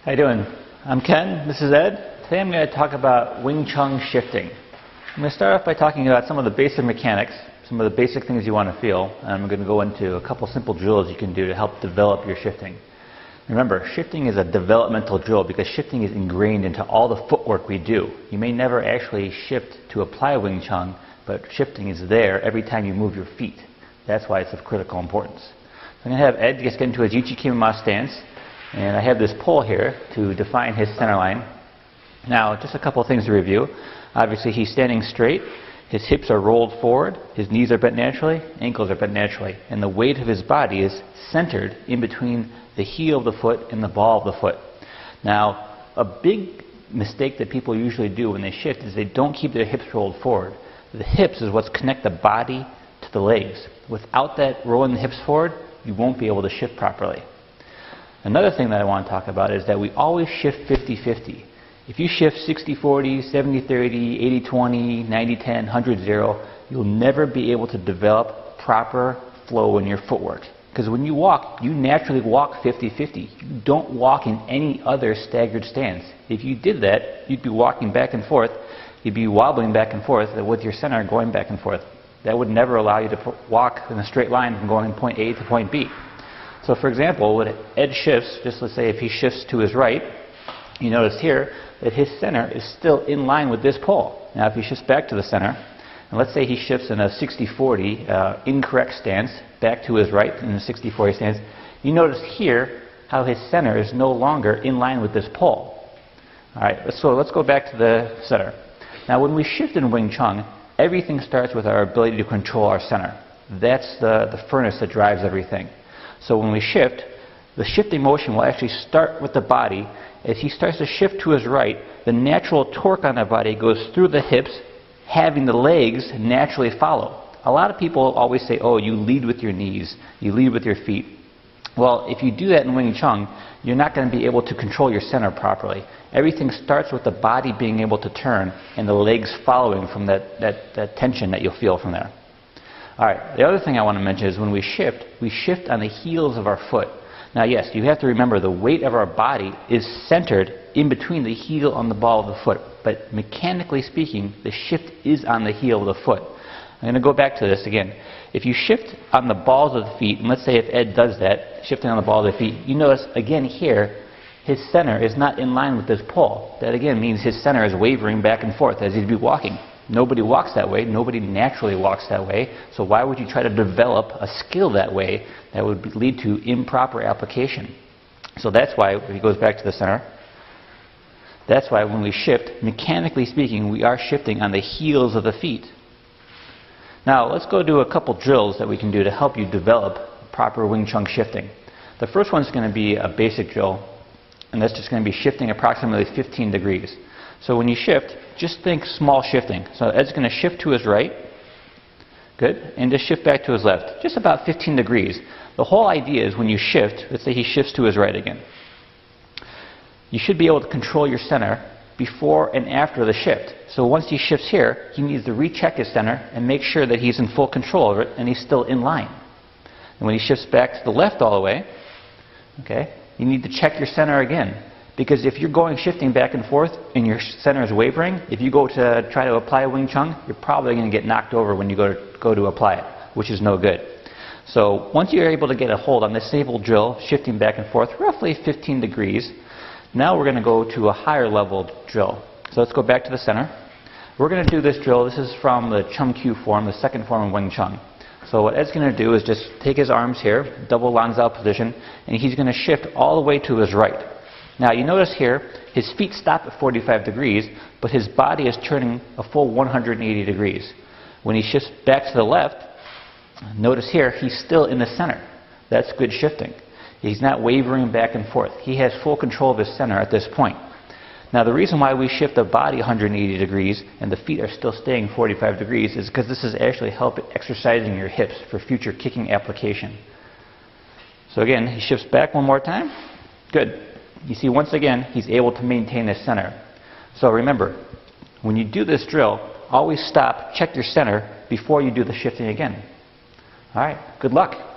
How you doing? I'm Ken, this is Ed. Today I'm going to talk about Wing Chun shifting. I'm going to start off by talking about some of the basic mechanics, some of the basic things you want to feel, and I'm going to go into a couple simple drills you can do to help develop your shifting. Remember, shifting is a developmental drill because shifting is ingrained into all the footwork we do. You may never actually shift to apply Wing Chun, but shifting is there every time you move your feet. That's why it's of critical importance. So I'm going to have Ed just get into his Ichi Kimima stance. And I have this pole here to define his center line. Now, just a couple of things to review. Obviously, he's standing straight. His hips are rolled forward. His knees are bent naturally. Ankles are bent naturally. And the weight of his body is centered in between the heel of the foot and the ball of the foot. Now, a big mistake that people usually do when they shift is they don't keep their hips rolled forward. The hips is what's connect the body to the legs. Without that rolling the hips forward, you won't be able to shift properly. Another thing that I want to talk about is that we always shift 50-50. If you shift 60-40, 70-30, 80-20, 90-10, 100-0, you'll never be able to develop proper flow in your footwork. Because when you walk, you naturally walk 50-50. You don't walk in any other staggered stance. If you did that, you'd be walking back and forth. You'd be wobbling back and forth with your center going back and forth. That would never allow you to walk in a straight line from going from point A to point B. So for example, when Ed shifts, just let's say if he shifts to his right, you notice here that his center is still in line with this pole. Now if he shifts back to the center, and let's say he shifts in a 60-40 incorrect stance back to his right in a 60-40 stance, you notice here how his center is no longer in line with this pole. Alright, so let's go back to the center. Now when we shift in Wing Chun, everything starts with our ability to control our center. That's the furnace that drives everything. So when we shift, the shifting motion will actually start with the body. As he starts to shift to his right, the natural torque on the body goes through the hips, having the legs naturally follow. A lot of people always say, oh, you lead with your knees, you lead with your feet. Well, if you do that in Wing Chun, you're not going to be able to control your center properly. Everything starts with the body being able to turn and the legs following from that tension that you'll feel from there. Alright, the other thing I want to mention is when we shift on the heels of our foot. Now yes, you have to remember the weight of our body is centered in between the heel and the ball of the foot. But mechanically speaking, the shift is on the heel of the foot. I'm going to go back to this again. If you shift on the balls of the feet, and let's say if Ed does that, shifting on the balls of the feet, you notice again here, his center is not in line with this pole. That again means his center is wavering back and forth as he'd be walking. Nobody walks that way. Nobody naturally walks that way. So why would you try to develop a skill that way that would lead to improper application? So that's why, if he goes back to the center, that's why when we shift, mechanically speaking, we are shifting on the heels of the feet. Now let's go do a couple drills that we can do to help you develop proper Wing Chun shifting. The first one is going to be a basic drill, and that's just going to be shifting approximately 15 degrees. So when you shift, just think small shifting. So Ed's going to shift to his right, good, and just shift back to his left, just about 15 degrees. The whole idea is when you shift, let's say he shifts to his right again, you should be able to control your center before and after the shift. So once he shifts here, he needs to recheck his center and make sure that he's in full control of it and he's still in line. And when he shifts back to the left all the way, okay, you need to check your center again. Because if you're shifting back and forth and your center is wavering, if you go to try to apply Wing Chun, you're probably going to get knocked over when you go to apply it, which is no good. So once you're able to get a hold on this simple drill, shifting back and forth, roughly 15 degrees, now we're going to go to a higher level drill. So let's go back to the center. We're going to do this drill. This is from the Chum Kyu form, the second form of Wing Chun. So what Ed's going to do is just take his arms here, double lanzao position, and he's going to shift all the way to his right. Now you notice here, his feet stop at 45 degrees, but his body is turning a full 180 degrees. When he shifts back to the left, notice here, he's still in the center. That's good shifting. He's not wavering back and forth. He has full control of his center at this point. Now the reason why we shift the body 180 degrees and the feet are still staying 45 degrees is because this is actually helping exercising your hips for future kicking application. So again, he shifts back one more time. Good. You see, once again, he's able to maintain his center. So remember, when you do this drill, always stop, check your center before you do the shifting again. All right, good luck.